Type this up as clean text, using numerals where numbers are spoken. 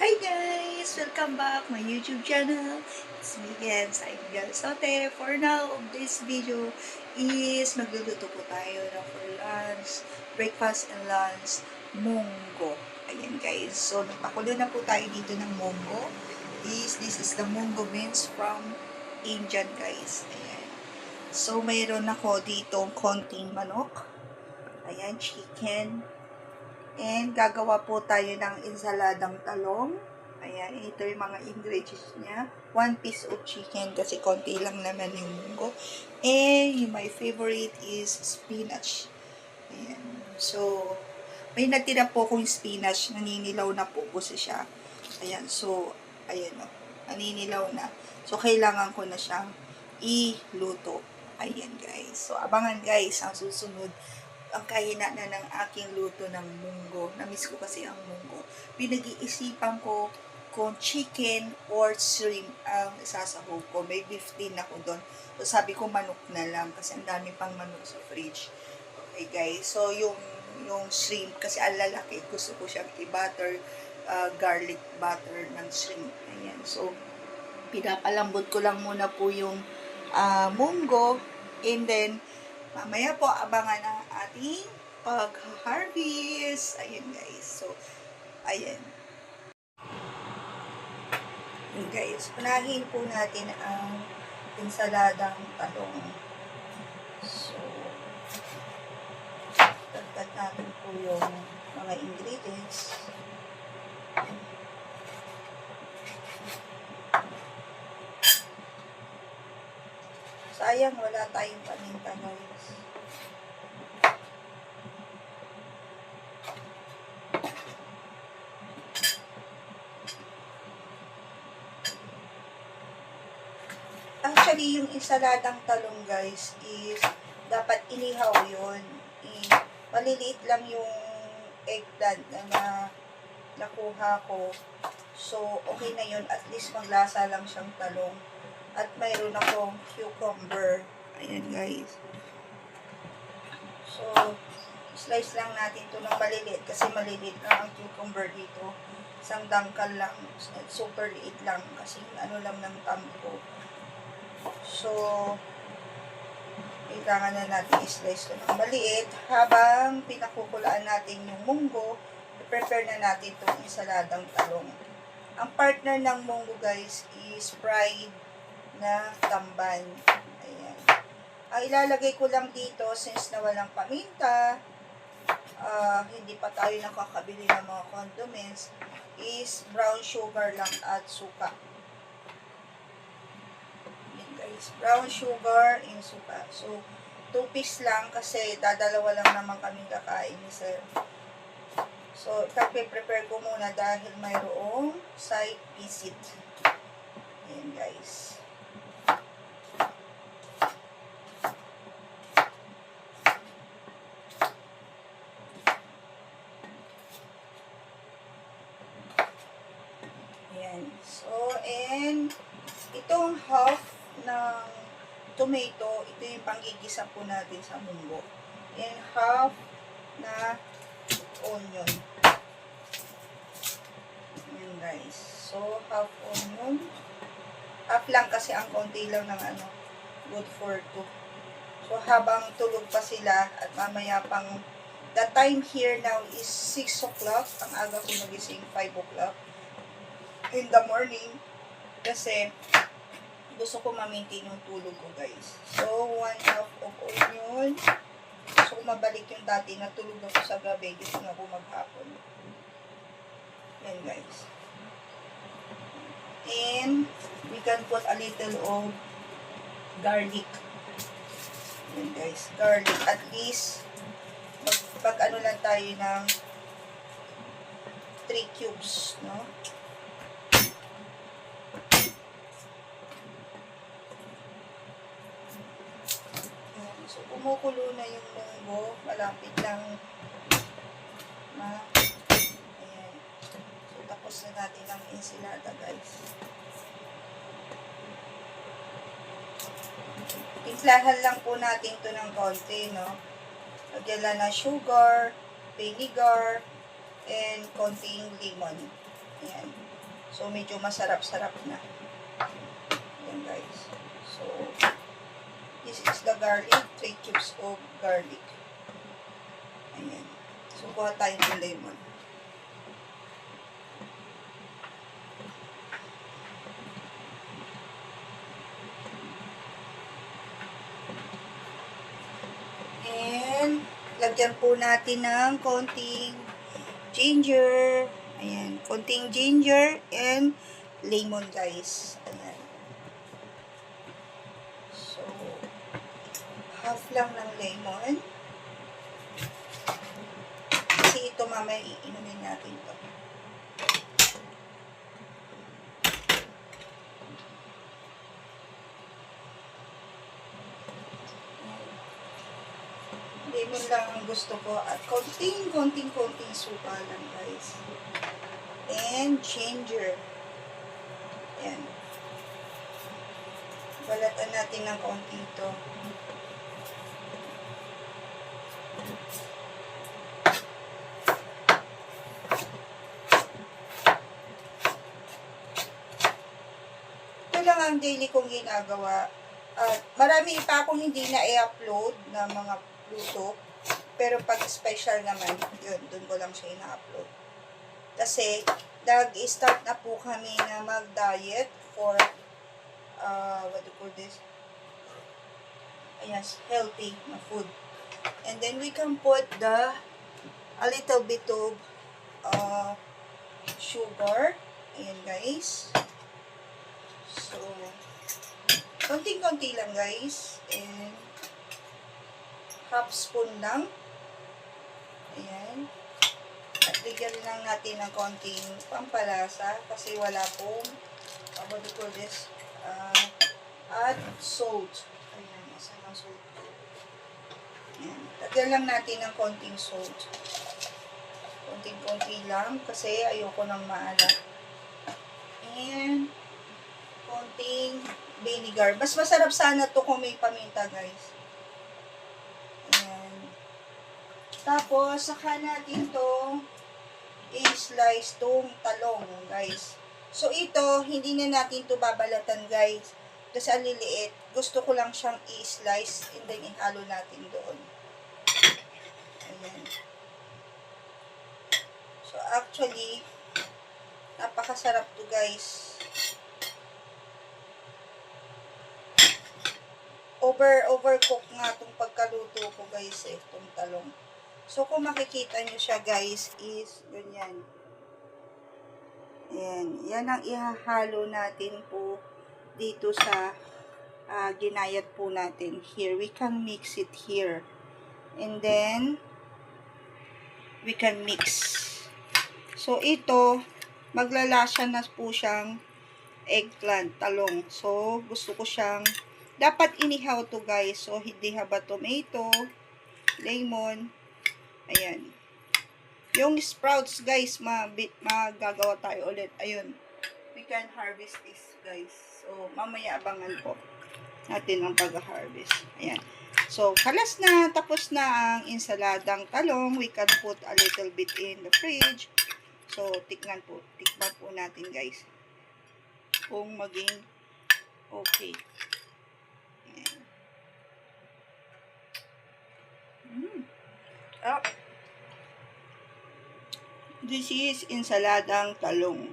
Hi guys! Welcome back my YouTube channel. It's me again, Saigel Sote. For now, this video is magluluto po tayo ng for lunch, breakfast and lunch, munggo. Ayan guys. So, nagpakulo na po tayo dito ng munggo. This is the munggo beans from Indian guys. Ayan. So, mayroon ako dito konting manok. Ayan, chicken. And gagawa po tayo ng ensaladang talong. Ayan, ito yung mga ingredients niya. 1 piece of chicken kasi konti lang naman yung munggo. And yung my favorite is spinach. Ayan. So, may natira po kong spinach. Naninilaw na po kasi siya. Ayan, so, ayan o. Naninilaw na. So, kailangan ko na siyang iluto. Ayan guys. So, abangan guys ang susunod. Ang kahina na ng aking luto ng munggo. Namiss ko kasi ang munggo. Pinag-iisipan ko kung chicken or shrimp ang isasahog ko. May beef din ako doon. So, sabi ko manok na lang kasi ang dami pang manok sa fridge. Okay guys. So, yung shrimp kasi ang lalaki. Gusto ko siyang i-butter, garlic butter ng shrimp. Ayan. So, pinapalambot ko lang muna po yung munggo. And then, mamaya po, abangan ang ating pag-harvest. Ayan guys. So, ayan. Ayan guys. Unahin po natin ang ensaladang talong. So, dagdag natin po yung mga ingredients. Sayang, wala tayong paminta guys. Actually, yung ensaladang talong guys is dapat inihaw yun. Maliliit lang yung eggplant na nakuha ko. So, okay na yun. At least maglasa lang siyang talong. At mayroon akong cucumber. Ayan guys. So, slice lang natin ito ng maliliit. Kasi maliliit lang ang cucumber dito. Isang dangkal lang. Super liit lang. Kasi ano lang ng tampo. So, kailangan na natin i-slice ito ng maliit. Habang pinakukulaan natin yung munggo, prepare na natin itong ensaladang talong. Ang partner ng munggo guys is fried na tamban. Ayan. Ang ilalagay ko lang dito, since na walang paminta, hindi pa tayo nakakabili ng mga condiments, is brown sugar lang at suka. Ayan guys, brown sugar and suka. So, 2 piece lang kasi dadalawa lang naman kaming kakain ni sir. So, prepare ko muna dahil mayroong side visit. Ayan guys. Ayan. So, and itong half ng tomato, ito yung panggigisa po natin sa munggo. And half na onion. Ayan guys. So, half onion. Half lang kasi ang konti lang ng good for 2. So, habang tulog pa sila at mamaya pang, the time here now is 6 o'clock. Ang aga ko nagising 5 o'clock in the morning. Kasi, gusto ko ma-maintain yung tulog ko guys. So, 1 half of onion. Gusto ko mabalik yung dati na tulog ako sa gabi. Gusto na ako maghapon. Yan guys. And, we can put a little of garlic. Yan guys. Garlic. At least, pag-ano lang tayo ng 3 cubes. No? So, kumukulo na yung munggo. Malapit lang ayan. So, tapos na natin ang ensilada, guys. Timplahan lang po natin ito ng konti, no? Lagyan lang na sugar, vinegar, and konting lemon. Ayan. So, medyo masarap-sarap na. Ayan, guys. So, this is the garlic. 3 cubes of garlic. Ayan. So, kuha tayo ng lemon. And, lagyan po natin ng konting ginger. Ayan. Konting ginger and lemon, guys. Ayan. So, half lang ng lemon. Kasi ito mamaya iinumin natin ito. Lemon lang ang gusto ko at konting suka lang, guys. And ginger. Ayan. Balatan natin ng konti ito. Ito lang ang daily kong ginagawa. At marami pa akong hindi na i-upload na mga luto. Pero pag special naman, yun, dun ko lang siya ina-upload. Kasi, nag-start na po kami na mag-diet for, what do you call this? Ayan, healthy na food. And then, we can put a little bit of, sugar. Ayan, guys. So, konting-konti lang, guys. And, half spoon lang. Ayan. At bigyan lang natin ng konting pampalasa kasi wala pong, what do you call this? Add salt. Ayan, asan ang salt? Ayan. Lagyan lang natin ng konting salt. Konting-konti lang kasi ayoko ng maalat. And, konting vinegar. Mas masarap sana to kung may paminta, guys. Ayan. Tapos, saka natin itong i-slice tong talong, guys. So, ito, hindi na natin ito babalatan, guys. Kasi ang liliit. Gusto ko lang siyang i-slice and then ihalo natin doon. Ayan. So, actually, napakasarap to, guys. Overcook nga itong pagkaluto ko, guys, itong talong. So, kung makikita nyo siya, guys, is ganyan. Ayan. Yan ang ihahalo natin po dito sa ginayat po natin. Here, we can mix it here. And then, we can mix. So, ito, maglalasa na po siyang eggplant, talong. So, gusto ko siyang, dapat inihaw to, guys. So, hindi haba tomato, lemon, ayan. Yung sprouts, guys, magagawa tayo ulit. Ayun. We can harvest this, guys. So, mamaya abangan po natin ang pag-harvest. Ayan. So, kalas na, tapos na ang insaladang talong. We can put a little bit in the fridge. So, tikman po natin, guys. Kung maging okay. Ayan. Oh. This is insaladang talong.